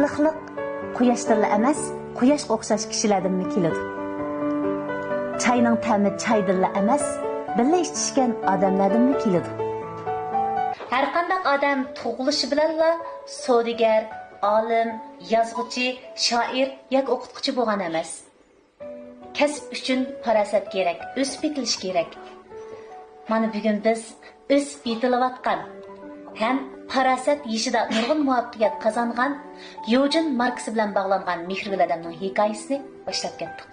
Illiqlik quyoshdan emas, quyoshga o'xshash kishilardan keladi. Çayning ta'mi çaydan emas, birga ichishgan odamlardan keladi. Har qanday odam tug'ilishi bilanla savdogar, olim, yozuvchi, shoir yoki o'qituvchi bo'lgan emas. Kasb uchun farosat kerak, o'sib yetilish kerak. Mana bugun biz o'sib yetilayotgan ham farosat yishida nurg'un muvaffaqiyat qozongan Yojin Marks bilan bog'langan Mehrul odamning hikoyasini boshlab ketdik.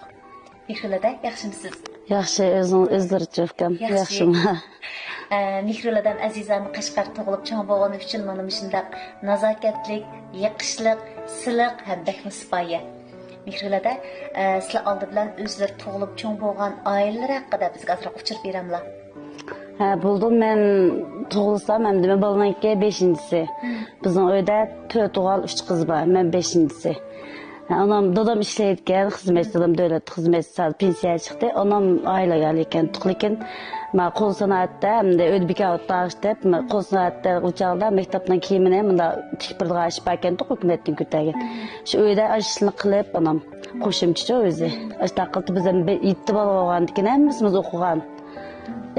Mehrul oda, yaxshimisiz? Yaxshi, o'zlaricha o'fkam. Yaxshimi? Mehrul odam azizam Qashqar tug'ilib cho'ng bo'lgani uchun mana shunday nazokatlik, yiqishliq, siliq ham bakmi sipoyi. Mehrul oda, sizlar oldi bilan o'zlari tug'ilib cho'ng bo'lgan oilalar haqida bizga azroq uchirib beramlar. Buldum men tug'ilsam, endi men bolamanki 5-si. Bizning uyda 4 o'g'il, 3 qiz bor, men 5-si. Anam dadam ishlayotgan, xizmat dadam davlat xizmatchisi, pensiya chiqdi. Anam oilaga ekan, lekin men qo'l san'atda, hamda o'dbekavotda deb, qo'l san'atda o'chaqda maktabdan kiyimini bunda tikpirga ashib ekan, hukumatning ko'tagan. Shu uyda ishni qilib, anam qo'shimchi o'zi. Ashta qilib biz ham 7 bola bo'lgandikin, hammamiz o'qigan.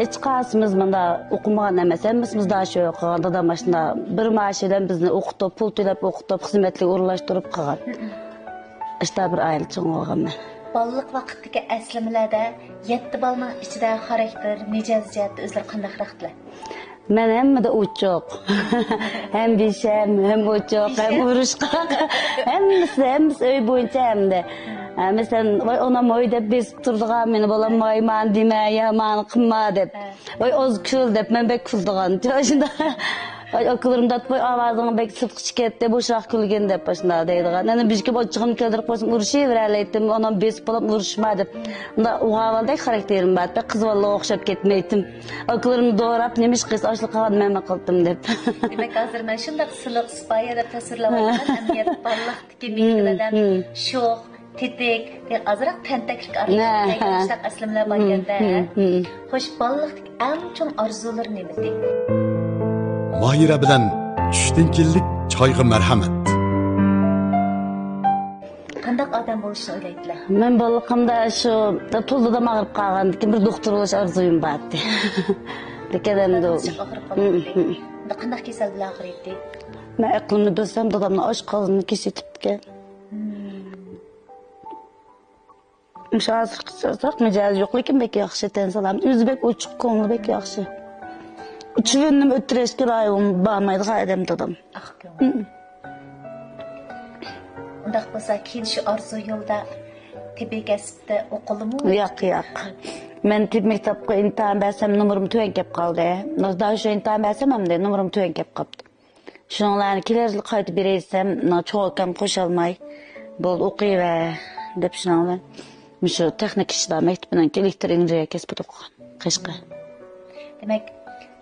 Hech qaysimiz bunda o'qimagan emas, hammamiz da shu o'qigan. Dadam mashina bir maoshidan bizni o'qitib, pul to'lab o'qitib, xizmatga o'rlashtirib qilgan. İşte bir aile çoğun olganman. Ballık vaqtdagi aslimalarda 7 balning ichida xarakter, mijoz jihatda o'zlari qanday raqtlar? Men hammada uchoq. Hem bisham, hem uchoq, hem urushqoq. Hammasi uy bo'yicha hamda. Mesela voy onam uyda bez turdigan meni bolam mayman dema, yaman qilma deb. Voy o'z kul deb men bek kuldigan. Shunda akıllarımda boy avazını bek sıfır çıkette boşak külgen dep başında deydigan. Yani bizki boçğum keldirip qo'ysin uruşuveraydim. Onam bes bolam uruşmadı. Unda uğavalday karakterim var. Bek kız vallahi o'xshab ketmeydim. Akıllarımı doğrap nemish qis açlık qilgan men qildim deb. Demek hozir men shunday siliq sipoya deb tasvirlayapman. Amniyat balliqdagi mehridan sho'x tetik, azroq tentaklik arasida aslimlar bo'lganda. Xo'sh, balliqdagi eng chong orzular nimasi? Mahira bilan tushdan keldik choyga marhamat. Qanday odam bo'lishni o'ylaydilar? Men balliqimda shu pulda mag'rib qolgandikin bir doktor bo'lish orzuyim bor edi. Lekin endi qanday kasal bilan og'riydi? Men aqlimni bilsam dadamni oshqozonni kesitibdi. Hozir qilsak mijoz yo'q, lekin bek yaxshi tansalam. O'zbek ochiq ko'ngli bek yaxshi. Çivinim ötüreşki rayım bağmaydı qaydam dadam. Undaq bolsa keyin shu orzu yo'lda tibbiy kasbda o'qildimi? Yo'q. Men tibbiy maktabga imtihon bersam numarim tuvan kelib qoldi. Daha shu imtihon bersam hamda numarim tuvan kelib qoldi. Shunlarni kelar yil qaytib bersam, cho'qam qo'shalmay bo'ldi o'qiyver deb shunlar. Shu texnik ishlar maktabidan elektr injiniya kasbida o'qigan. Qashqa. Demak,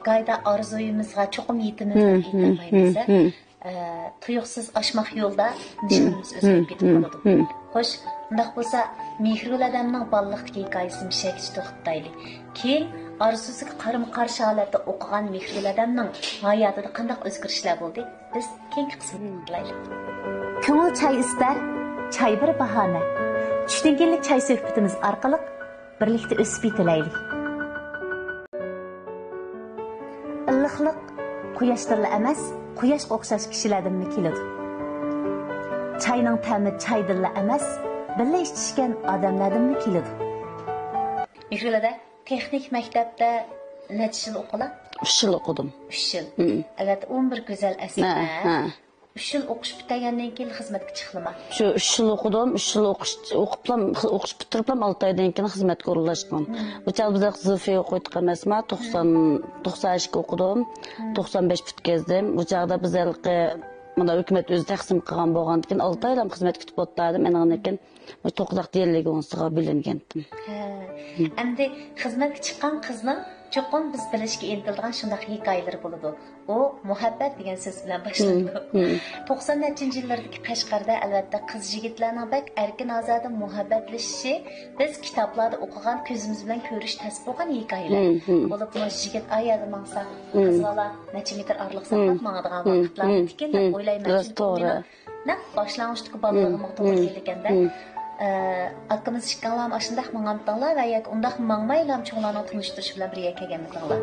Gayda arzuyumuzga çoğum yetimiz yetirmeyimizse, tuyuqsuz aşmaq yolda nişanımız özgürüp gidip kaladı. Hoş, undaq bolsa, Mehrul odamning balliqdagi hikoyasini mishakchi to'xtatayli. Keyin arzusiga qarama-qarshi holatda o'qigan Mehrul odamning hayotida qanday o'zgarishlar bo'ldi? Biz keyingi qismda qilaylik. Ko'ngil choy istar, choy bir bahona. Tushdan keyin choy suhbatimiz orqali birlikda o'sib yetilaylik. Illiqlik quyoshdan emas, quyoshga o'xshash kishilardan keladi. Çayning ta'mi çaydan emas, birga ichishgan odamlardan keladi. Mehrul oda, texnik maktabda necha yil o'qigan? 3 yil o'qidim. 3 yil. Albatta 11 go'zal asar. 3 yil o'qish bittagandan keyin xizmatga chiqdimmi? Shu 3 yil o'qidim, 3 yil o'qish bitirib 6 oydan keyin xizmatga o'rlashdim. O'chal bizda Zulfiya o'qiyotgan emasmi? 92 o'qidim, 95 bitkazdim. O'chaqda bizlarga mana hukumat o'zi taqsim qilgan bo'lgandan keyin 6 oydan xizmat kutib o'tdim. Mendan keyin to'qizaq deyiligi onsiga bilingandim. Endi xizmatga chiqqan qizning cho'qon biz bilishga intilgan shunday hikoyalar bo'ladi. O muhabbat degan so'z bilan boshlandi. 90-yillardagi Qashqarda albatta qiz yigitlarning bak erkin ozoda muhabbatlashishi biz kitoblarda o'qigan ko'zimiz bilan ko'rish tasbih bo'lgan hikoyalar. Bo'lib yigit ayolga mangsa, qiz bola necha metr orliq saqlab mangadigan vaqtlar ekan deb o'ylayman. Ne başlangıçtaki balığımı doğru gelirken akımız çıkanlar aşındak mağamtanlar ve yak ondak mağmayla çoğularını tanıştırışı bilen bir yeke gelmektanlar.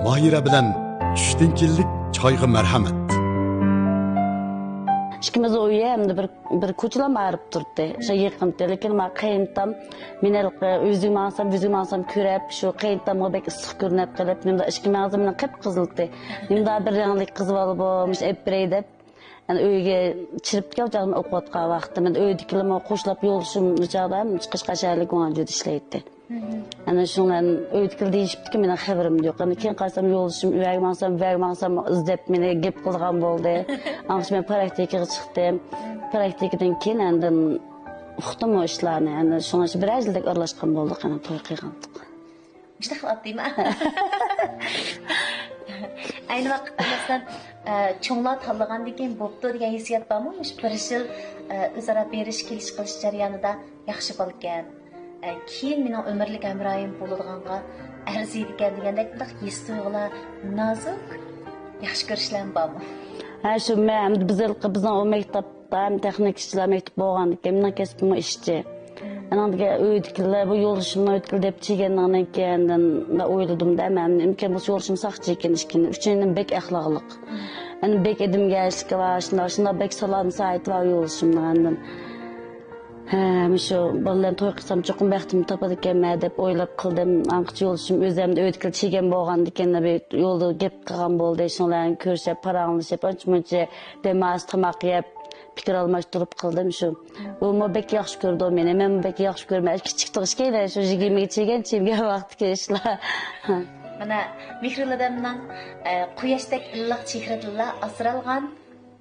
Mahire bilen tushdan kellik choyga marhamat. İkimiz uyuya hem de bir koçulam ağrıp durdu. Şey yıkıntı. Lekin ma kayıntam minel üzüm alsam kürep şu kayıntam o bek ısık görünüp kalıp nimda işkim ağzımdan kıp kızıldı. Nimda bir renkli kız olmuş epreydi. Yani öyle çirip geleceğim okuatqa vaqtda men öydikilime qo'shilib yo'lishim chog'da chiqish qashalik o'ng'an juda ishlaydi. Yani şundan öydikil deyishibdi ki meni xabarim yo'q. Yani keyin qarasam yo'lishim uyagmansam izlab meni gap qilgan bo'ldi. Anqish men praktikaga chiqdim. Praktikadan keyin endi uqdim o ishlarni. Yani shunga bir yillik aralashgan bo'ldik, ana to'y qilgandik. Juda qilyaptimi? Aynı vaqtda mesela çoğunlar tanıgan degan bo'pti degan hissiyat bormi? Bir yil o'zaro berish kelish qilish jarayonida yaxshi bo'lgan. Keyin mening umrlik hamroyim bo'ladiganga arziydi ekan degandek his tuyg'ular nozik yaxshi ko'rishlar bormi? Ha shu men bizning o maktabda ham texnik ishchilar maktab bo'lgandan mening kasbim ishchi. Anandaki öğütkiler bu yoluşumla öğütkil dep çiğenlerden kendim da oyladım da men imkan bu yoluşum sakçı eken işkin. Üçüncü bek ahlaklık. Yani bek edim gelişki var, şunda bek salam sait var yoluşumdan. Şu ballarını toy kısam çokum bektim tapadı kemme dep oylap kıldım. Anqıç yoluşum özlemde öğütkil çiğen boğan dikenle bir yolda gep kıgan boldu. Şunların körşep, paranlışıp, önçmünce demas tamak yep. Fikir almashtırıp kıldım şu. O bek yaxşı gördü o meni. Men bek yaxşı görmez. Kiçiktik işkeyler şu 20'ye çeken çimge vakti kelişler. Mana Mihrul adamdan quyoshdak illiq chehradilla asralgan,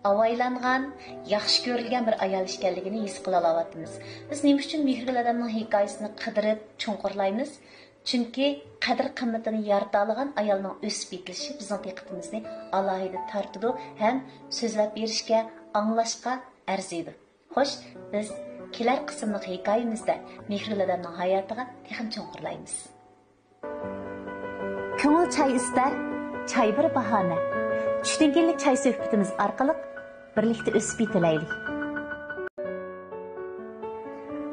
avaylangan, yaxshi ko'rilgan bir ayol ekanligini his qila olyapmiz. Biz nima uchun Mihrul adamning hikoyasini qidirib chunqurlaymiz? Chunki qadr qimmatini yarata olgan ayolning o'sib yetilishi bizning diqqatimizni alohida tortadi ham so'zlab berishga, anglashga arziydi. Xo'sh, biz kelar qismli hikoyamizda Mihrul adamning hayotiga texim chunqurlaymiz. Ko'ngil çay ister, çay bir bahane. Tushdan kellik çay suhbatimiz orqali birlikda o'sib yetilaylik.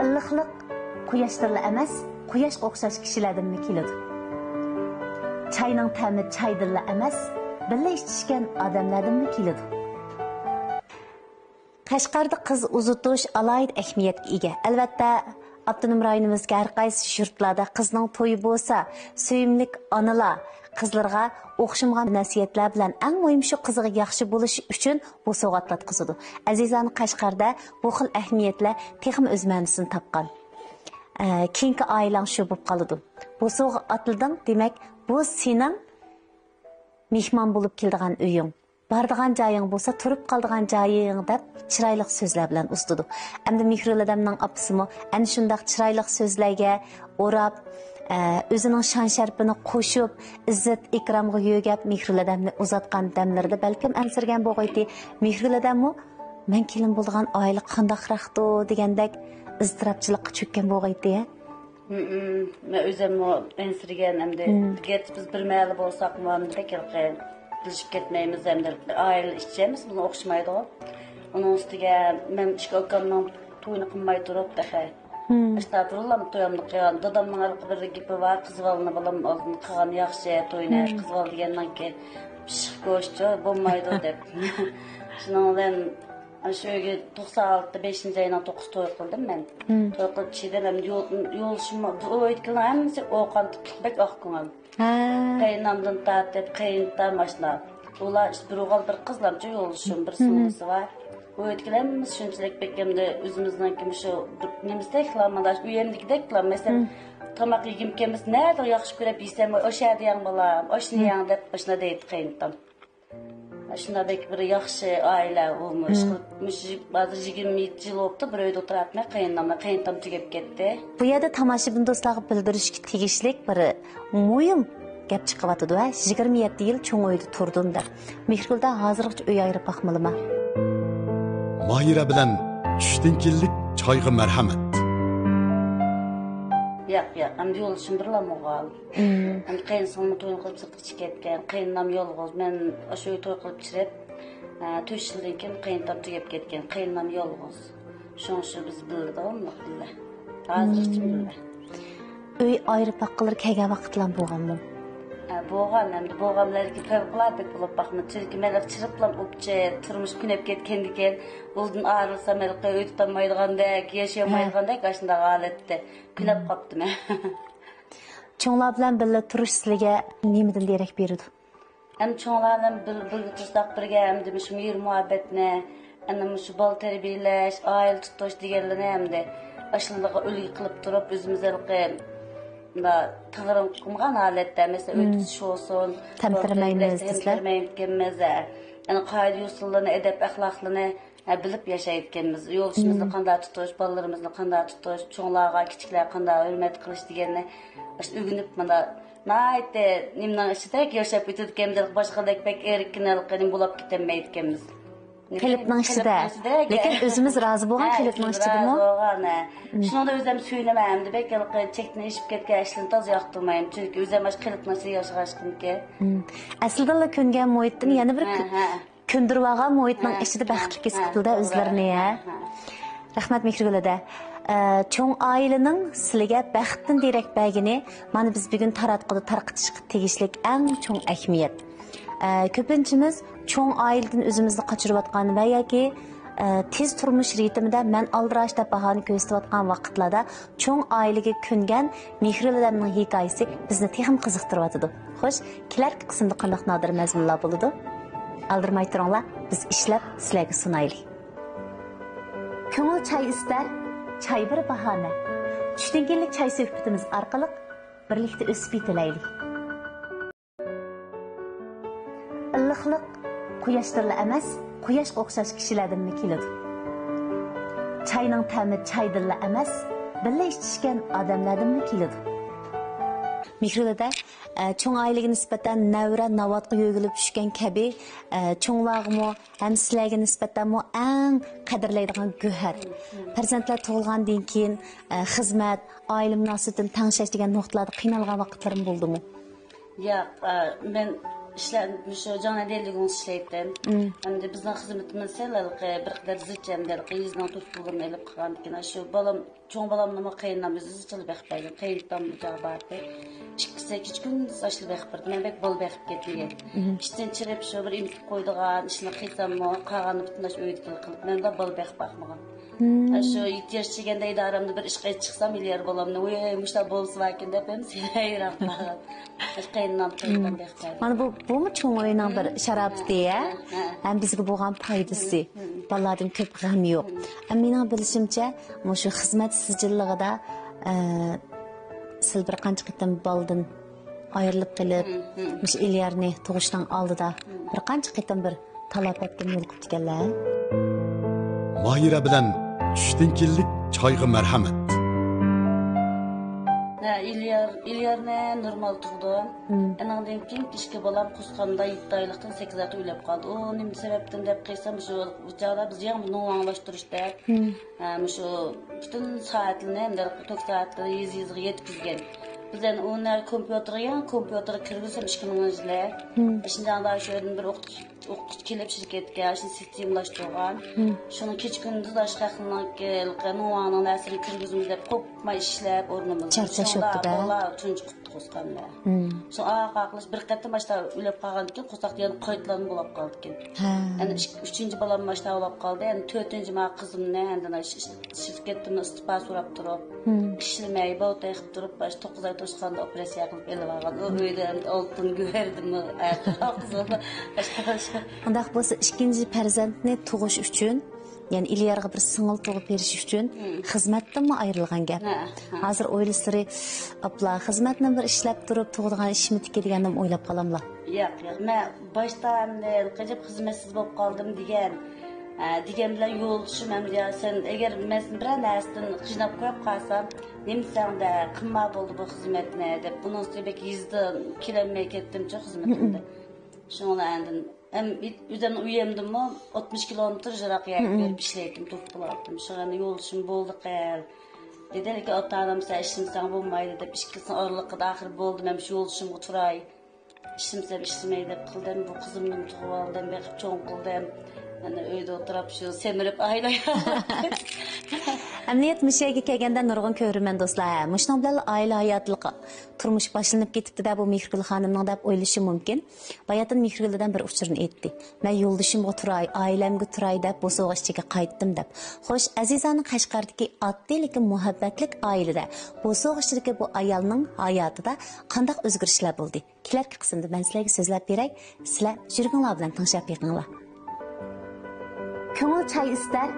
Illiqlik quyoshdan emas, quyoshga o'xshash kishilardan keladi. Çayning ta'mi çaydan emas, birga ichishgan odamlardan keladi. Qashqarda qiz uzutish alohida ahamiyatga ega. Albatta, Abdunum rayonimizga har qaysi yurtlarda qizning to'yi bo'lsa, suyimlik onalar qizlarga o'xshamgan nasihatlar bilan eng muhim shu qiziga yaxshi bo'lishi uchun bu sovg'atlar qizidi. Azizani Qashqarda bu xil ahamiyatlar texim o'z ma'nosini topgan. Keyingi oilang shu bo'lib qoladi. Bu sovg'a atilding, demak, bu sening mehmon bo'lib keldigan uying. Bardigan joying bo'lsa, turib qoldigan joying deb chiroyli so'zlar bilan ustudi. Endi Mihrul adamning opasimi ana shunday chiroyli so'zlarga o'rab, o'zining shon sharpini qo'shib, izzat ikromga yo'gab Mihrul adamni uzatgan damlarda balkim ansirgan bo'g'ayti Mihrul adammi men kelin bo'lgan oila qandoqroqdi degandek iztirobchilikqa cho'kkan bo'g'ayti. Men o'zim ansirgan endi biz bir mayli bo'lsak ham tekilqin bilishib ketmaymiz hamda oila ishchimiz buni o'xshamaydi. Onun üstüge men ishga okamning to'yini qilmay turib daha. Estağfurullah to'yimni qilgan. Dadamning arqi bir gapi bor, qizvalni bilan oldin qilgan yaxshi to'yni qizval degandan keyin pishiq go'shtchi bo'lmaydi deb. Shuning bilan shuga 96 5-ayning 9 to'y qildim men. To'y qilib chidam yo'lishim o'ytgan hammasi o'qantiqbek oqqan. Qaynamdan tatib qayntam mashna. Ular bir qizlarcha yo'lishim bir singlisi var. Bu etkilenmemiz şunçilik beklemde özümüzden kim şu nemizde eklamadaş uyendikdek lan mesela tamak yegim kemiz nerede yaxşı görüp yesem o şerde yan balam o şunu yan dep başına deyip qayntam. Şuna bek bir yaxşı aile olmuş. Bazı 27 yıl oldu bir öyle oturatma qayntam tugep ketdi. Bu yerda tomoshabin do'stlarga bildirishga tegishli bir muhim gap chiqyapti va 27 yil cho'ng uyda turdim deb. Mehrulda hozirgacha uy ayirib baqmalama. Mahire bilen tushdan kellik choyga marhamat. Yo'q, endi yo'lishim birlamoqal. Endi qaynsimni to'y qilib chiqib ketgan, qaynam yolg'iz. Men o'sha to'y qilib chirib, 4 yıldan keyin kıyıntam tugab ketgan. Kıyınlam yolg'iz. Şoň şu biz bildi onunla billa. Hazırçı billa. Öy ayrı paqqalar kelgan vaqtlar bolganmı? Boğan hem de boğanlarki fevquladet bulup bakma. Çünkü melek çırıplam upçe, turmuş günep ketkendiken, buldun ağrılsa melek öy tutamaydıgandek, yaşayamaydıgandek aşında galette. Günep kaptım. Çoğlar bilan birga turish sizlarga nimadan derak berdi? Hem çoğlarla bir tursaq birge hem de şu mehir muhabbetine, hem şu bal terbiyeleş, aile tutuş diğerlerine hem de aşınlığa ölü kılıp durup özümüzlükle da tağırın qımğan halette mesela ötüş olsun, temperamenimiz temperamenimiz, yani qayda usullarını, edep ahlaklarını bilip yaşayıpkenmiz. Yoluşumuzni qanday tutuş, balalarimizni qanday tutuş, çoğlarga, kichiklarga qanday hurmat qilish deganni o'rganib mana nayte nimdan ishidek yaşap o'tayotganimiz boshqadek pek erkinlik bo'lib ketmayotganmiz. Qilibning ichida, lekin o'zimiz rozi bo'lgan qilibning ichidami? Shunda o'zim söylemem de belki çektiğini işip ketken işlerini taz yaktırmayın. Çünkü o'zim aş qilibni ichida yashashim ki. Aslida ko'ngan muhitdan yana bir ko'ndirib olgan muhitning ichida baxtli kesibdi o'zlarini ya. Rahmat Mehrigulada. Çoğ ailenin sizlarga baxtdan derak bergini mana biz bugun taratqida tarqitishga tegishlik eng cho'ng ahamiyat. Ko'pinchimiz çoğ aileden o'zimizni qochirayotgan va yoki tez turmush ritmida men aldirash deb bahoni ko'rsatayotgan vaqtlarda cho'ng ailaga ko'ngan Mehriguladaning hikoyasi bizni texim qiziqtiryotdi. Xo'sh, kelarki qismda qanday nodir mazmunlar bo'ladi? Aldırmay turinglar, biz ishlab sizlarga sunaylik. Ko'ngil çay istar, çay bir bahane. Tushdan keyinlik çay suhbatimiz orqali birlikda o'sib yetilaylik. Illiqlik quyoshdan emas, quyoshga o'xshash kishilardan keladi. Çayning ta'mi çaydan emas, birga ichishgan odamlardan keladi. Mehrigulada çoğ ailəyə nisbətən nəvrə navatqa yögülüb düşkən kəbi çoğlarımı, həm sizlərə nisbətən ən qədərləydiğən göhər. Farzandlar tug'ilgandan keyin xizmat, ailə münasibətini tanışlash degan nöqtələrdə qiynalgan vaqtlarim bo'ldi-mi? Yo'q, men işlerim şu can edildiğini işleydim. Hem de bizden hizmetimiz selalıq bir kadar zıçamdır. Kıyızdan tutulduğum elip kalmışken şu balam, çoğun balamla kıyından bizi zıçalı beklerdim. Kıyıktan bucağı vardı. Çıksa hiç gün saçlı beklerdim. Ben bek bol bekip getmeyem. İşten çirep şu bir imtip koyduğun işine kıysam mı, kağanı bütünlaş öğütkili kılıp. Ben de bol bekip bakmağım. Şu ihtiyaç çekende aramda bir işe çıksam milyar balamla. Uyumuşlar bolsu varken de ben seni ayırakmağım. Kıyından beklerdim. Mana bu mu çoğ oyunun bir şarabı ya? Hem bizge bo'lgan foydasi. Balalardan ko'p g'am yo'q. Mening bilishimcha, shu xizmat sijilligida siz bir qancha qitim baldan ayrilib qilib, mush Ilyarni tug'ishdan oldida bir qancha qitim bir talafotdan yo'l kutganlar. Mahira bilan tushdan keyinlik choyga marhamat. İlyar ne normal tug'dim. Anandan keyin kishki bolam qusqanda 7 oylikdan 8 oyda o'lib qoldi. O nima sababdan deb qo'ysam, shu chog'da biz yangi no'anglashtirishda, shu butun soatlarni ham 9 soatlarni yuz-yuzga yetkazgan. Bizden onlar kompüter kirgizsem 2000'lar. Şundan şu bir o'qituvchi kelib shirkatga shuni sistemlashtirgan. Shuni kech kunduz ashqaqning qanuning nasrini kirgizimiz deb qo'pma ishlab o'rnimizni. Charchashibdi-da. Bola tunji qutdi qo'sqanlar. Shu aqaqlish bir qatim başta o'lib qolgandan qo'saq yana qaytlanib bo'lib qoldi ekan. Endi 3-chi bolam başta bo'lib qoldi. Endi 4-chi ma qizimni endi shirkatdan istifa so'rab turib, ishlamay bo'ltay qilib turib, 9 oy to'shqanda operatsiya qilib elib olgan. O uydan oltin go'rdimmi? Undaq bo'lsa ikkinchi farzandni tug'ish uchun, ya'ni Ilyarga bir singil tug'ib berish uchun xizmatdanmi ayrilgan gap. Hozir o'ylasiri, apla xizmatni bir ishlab turib tug'digan ishimniki degandim o'ylab qolamlar. Yo'q, men boshda qilib xizmatsiz bo'lib qoldim degan bilan yo'ldoshim ham ya sen agar men bir narsadan qiyinab qo'yib qolsam, nemsanda qimma bo'ldi bu xizmatni deb bundan sebek yizdan kelolmay ketdim-chi xizmatimda. Şuna endin. Üzerine uyuyamdım mı 60 kilometre jirak verip işleydim, tutup bulardım. Şuna yoluşum buldu qel. Dediler ki ota adam sen işin sen bulmaydı deb işkilsin ağırlıqda ahir buldum hem şu yoluşumga turay. İşimsem işlemeydi kıldım. Bu kızımını tuğu aldım. Bekip çoğun kıldım. Yani öyle oturup şu semirip aylayalım. Әмниет мүшәге келгәндә нургын көрүмен дуслар. Мушның белән аилә хаятлык тормыш башланып китте дә бу Михргүл ханымның дип уйлашы мөмкин. Баятын Михргүлдән бер учурны әйтте. Мен юлдышымга турай, аиләмгә турай дип бу сугыш чиге кайттым дип. Хош, Азизаның Кашкардагы аддий лекин мухаббатлык аиләдә бу сугыштагы бу аялның хаятында кандай үзгәрешләр булды? Киләр кысымда мен sizlarga so'zlab beray. Sizlar жүргәнләр белән тыңшап бекиңлар. Көңіл чай істер,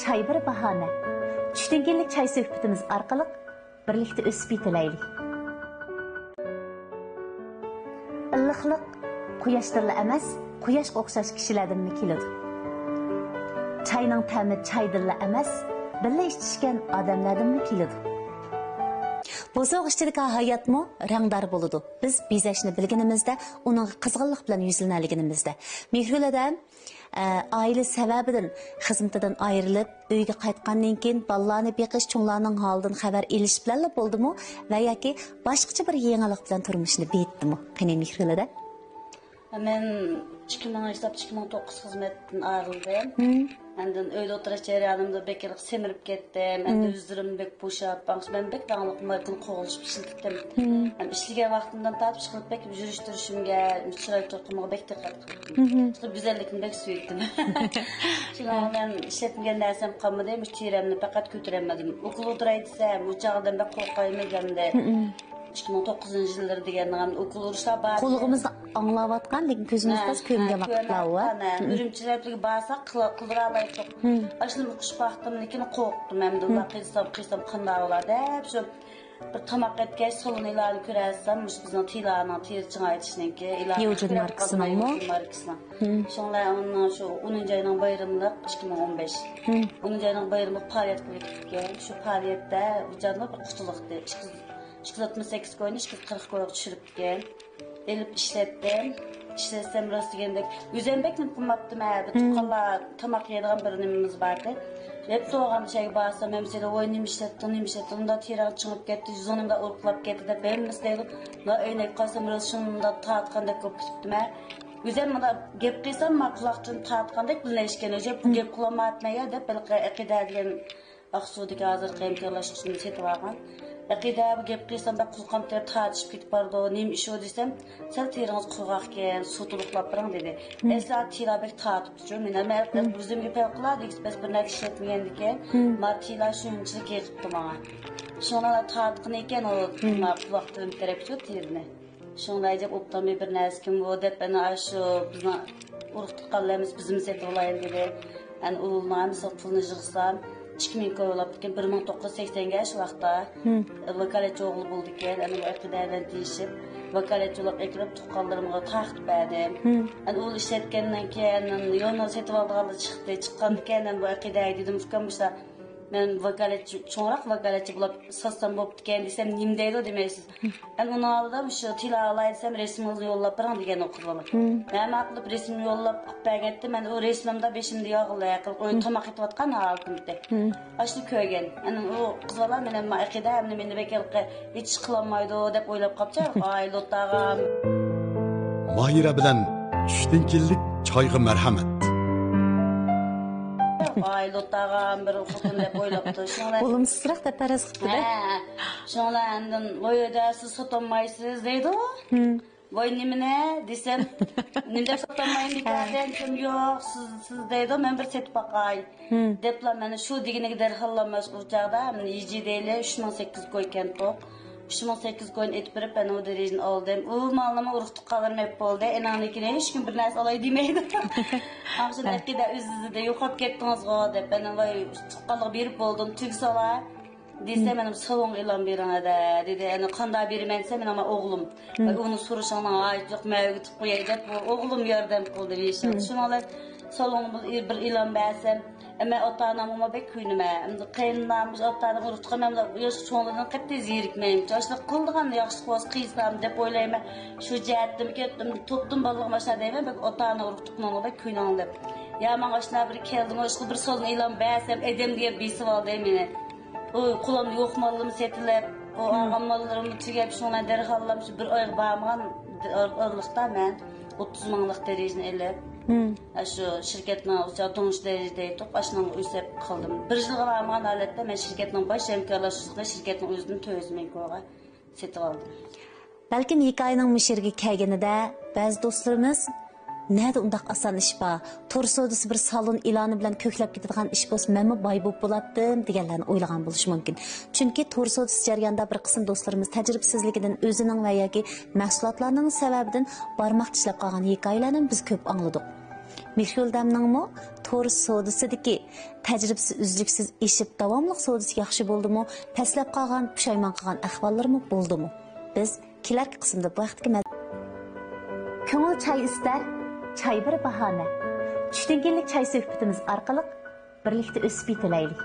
чай бір bahane. Түштен келік чай сөhbetimiz арқылық бірлікті өсіп етіләйлік. Иллықлық құяштырлы әмәс, құяшқа оқшаш кішілерден mi келеді. Çayның тәмі çaydırlı әмәс, бірлі іштішкен адамлардан mi келеді. Bu soğuşçılık hayat mı rangdar buludu. Biz bizeşini bilginimizde, onun kızgınlık bilen yüzlüneligimizde. Mihrile'den aile sebebinden, hizmetinden ayrılıp, öyge qaytqandan keyin balalarni beqish, cho'nglarning holidan xabar elish bilan bo'ldimi va yoki boshqacha bir yangilik bilan turmushni betdimi? Qani Mihrile'da? Men 2009 hizmetden ayrıldım. Ondan öyle oturuş jarayonimda bekirlik semirip ketdim. Endi özlerim bek boşap, ben bek dağınlık markını qoğuluşup işletdim. İşligen vaqtimdan tapıp çıkıp bek жүрüştürüşümge, çıray toqımıga bek diqqat qildim. İşte güzellikini bek süydüm. Şimdi ben işletmegen narsam qalmadı, müşteremni faqat kötüremedim. Okul oturay desem, uçağdan bek qo'rqaymagamda. 2009 yılları degandan okul uruşlar bar. Qo'lig'imizni anglayotgan, lekin ko'zimizda ko'ngan vaqtlar bor. Ürümchilarga barsa qildira olaysiq. Ashuni o'qish vaqtim, lekin qo'rqdim. Endi qilsam qanday bo'ladi deb shu bir tamoq etgach solonilarni ko'rarsam, bizning tilarni tirching aytishniki, Yevjin markasini. Shunlar shu 10 ayning bayramida 2015. 10 ayning bayramida faoliyat qilib ketgan. Shu faoliyatda ujarni bir qutuluqdi. 268 koyun, 240 koyun düşürüpken. Elip işlettim. İşletsem rası geldik. Yüzenbekle bulmaptım abi. Tutkalla tamak yediğen bir nimimiz vardı. Hep doğan şey bağırsam, mesela oynayım işlettim. Onda tirağı çıkıp gitti, yüzünümde urkulap gitti de ben mesela öğnek kalsam rası şununda taatkandak koyup gittim. Yüzen bana gep kıysam ma kulakçını taatkandak bilinleşken önce bu gep kulağıma atmaya da belki ekide diyen Aksu'daki hazır kıyımkarlaş için seti varken. Aqida bu gap qilsam da qulqam ter tartishib ketib bordi, nim ish o desam, sal teringiz qurg'oq ekan, suv to'liqlab biring dedi. Eslar tilabek tartib turib, men o'zimga pay qiladi, biz bir narsa ishlatmagan ekan, martila shunchalik yiqibdi menga. Shunlar tartqin ekan, o quloqdan tarafchi terini. Shunday deb o'ptamay bir narsa kim bu deb ana shu bizni urug' tuqqanlarimiz bizim setib olaylik dedi. Ani ulug'larimiz pulni yig'sam 2000 koyulab diken 1980'ge şu vaqtda vakaletçi oğlu buldu diken, yani bu iqtidardan deyishib, vakaletçi olab ekilib tuqqanlarımga taqib berdim. Yani ol işletkenden keyin yo'lni setib oldiganlar chiqqan diken, bu iqtidar dedim, ukammışlar. Men vakaletçi çoğrak vakaletçi bulab satsam bo'p diken desem nim deydi demeysiz. Yani onu aldım şu tila alaysam resmimizni yo'llab biring degan o'qirdilar. Men aqlib resmni yo'llab qilib bergandim. Men o resmimda beshimda yog'ilib qilib qo'yib tomoq etayotgan altımda. Ashni ko'rgan. Yani o qizlar menen maqida meni bekelqi hech qilolmaydi deb o'ylab qopcha. Ay lotag'am. Mahira bilan tushdan keldik choyga marhamat. Ay lotag'am bir o'qitdim deb o'ylabdi. Olumsuzroq deb faraz qildi. Shunlar andin voyda siz sotolmaysiz deydi. Voy nimene desem, nimde sotolmayın diyeceğim yok, siz deydi, men bir setip bakay. Depla meni şu digine gider hallamas urcağda, men yici deyle 3800 koyken top. 3800 koyun etip verip ben o derejini aldım. O mallama uruqtuq qalırım hep oldu. Enanlikine hiç gün bir narsa alay demeydi. Akşam etkide özünüzde yo'qolib ketdiniz go deb ben vay tuqqanlık berip oldum. Tügsala desem benim salon ilan bering dedi. Yani qanday beraman desem men ama o'g'lim. Onu so'rashingga ayt yo'q, men o'tib qo'yay deb o'g'lim yordam qildi deyishdi. Shuningdek salon bir ilan bersem ama ota-onamga bek kuyunma. Endi qayinlarimiz ota-onam urutqanam da yosh cho'nglardan qattiq zerikmayman. Yoshlik qildigan yaxshi qo'z qiysam deb o'ylayman. Shu jihatdan ketdim, topdim ballig'im ashna deyman, bek ota-ona urutqanamga bek kuyunan deb. Ya men ashna bir keldim, o'sha bir salon ilan bersem edem diye bisib oldi meni. O qulamda yo'q mallarım setilib, o ağam mallarımı tugab shundan derhallam bir oy barmagan aralıqda mən 30 minlik dərəcəni elib, şu şirketnin tunç dərəcədə etib, başından üsəb qaldım. Bir yılğa varmağın halətdə mən şirketinin baş həmkarlaşışında şirketin özünün 400 min koyğa setib aldım. Bəlkім hikoyaning müşirga kelganida ba'zi do'stlarimiz nada undaq oson ish bor, to'r savdosi bir salon iloni bilan ko'klab ketadigan ish bo'lsa, menmi boy bo'lib bo'lardim deganlarni o'ylagan bo'lishi mumkin. Chunki to'r savdosi jarayonida bir qism do'stlarimiz tajribasizligidan o'zining va yoki mahsulotlarning sababidan barmoq tishlab qolgan hikoyalarni biz ko'p angladik. Mixyoldamningmi to'r savdosidagi tajribasi uzluksiz eshib davomli savdosi yaxshi bo'ldimi, pastlab qolgan, pushaymon qilgan ahvollarmi bo'ldimi? Biz kelarki qismda bu vaqtga ko'ngil choy istar, choy bir bahona. Tushdan keyinlik choy suhbatimiz orqali birlikda o'sib yetilaylik.